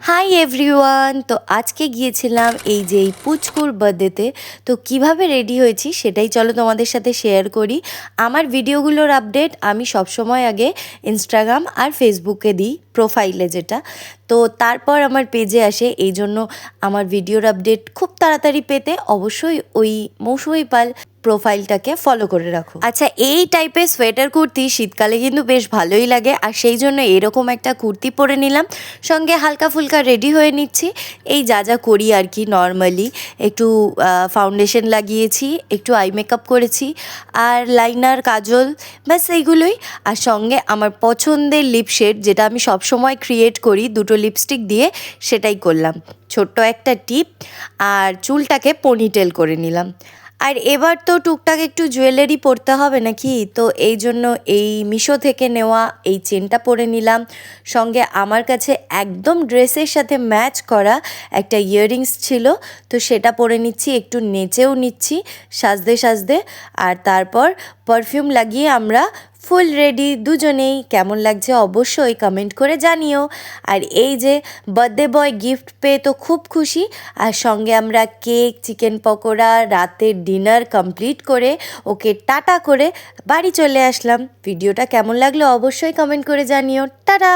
Hi everyone, তো আজকে গিয়েছিলাম এই যে এই পুচকুর বার্থডেতে। তো কিভাবে রেডি হয়েছি সেটাই চলো তোমাদের সাথে শেয়ার করি। আমার ভিডিওগুলোর আপডেট আমি সবসময় আগে ইনস্টাগ্রাম আর ফেসবুকে দিই, প্রোফাইলে যেটা। তো তারপর আমার পেজে আসে, এই জন্য আমার ভিডিওর আপডেট খুব তাড়াতাড়ি পেতে অবশ্যই ওই মৌসুমী পাল প্রোফাইলটাকে ফলো করে রাখো। আচ্ছা, এই টাইপের সোয়েটার কুর্তি শীতকালে কিন্তু বেশ ভালোই লাগে, আর সেই জন্য এরকম একটা কুর্তি পরে নিলাম। সঙ্গে হালকা ফুলকা রেডি হয়ে নিচ্ছি। এই যা যা করি আর কি নর্মালি, একটু ফাউন্ডেশন লাগিয়েছি, একটু আই মেকআপ করেছি, আর লাইনার, কাজল, ব্যাস এইগুলোই। আর সঙ্গে আমার পছন্দের লিপ শেড, যেটা আমি সবসময় ক্রিয়েট করি দুটো লিপস্টিক দিয়ে, সেটাই করলাম। ছোট্ট একটা টিপ, আর চুলটাকে পনিটেল করে নিলাম। আর এবার তো টুকটাক একটু জুয়েলারি পরতে হবে নাকি, তো এই জন্য এই মিশো থেকে নেওয়া এই চেনটা পরে নিলাম। সঙ্গে আমার কাছে একদম ড্রেসের সাথে ম্যাচ করা একটা ইয়াররিংস ছিল, তো সেটা পরে নিচ্ছি, একটু নেচেও নিচ্ছি সাজতে সাজতে। আর তারপর পারফিউম লাগিয়ে আমরা ফুল রেডি দুজনেই। কেমন লাগছে অবশ্যই কমেন্ট করে জানিও। আর এই যে বার্থডে বয় গিফট পেয়ে তো খুব খুশি, আর সঙ্গে আমরা কেক, চিকেন পকোড়া, রাতের ডিনার কমপ্লিট করে ওকে টাটা করে বাড়ি চলে আসলাম। ভিডিওটা কেমন লাগলো অবশ্যই কমেন্ট করে জানিও। টাটা।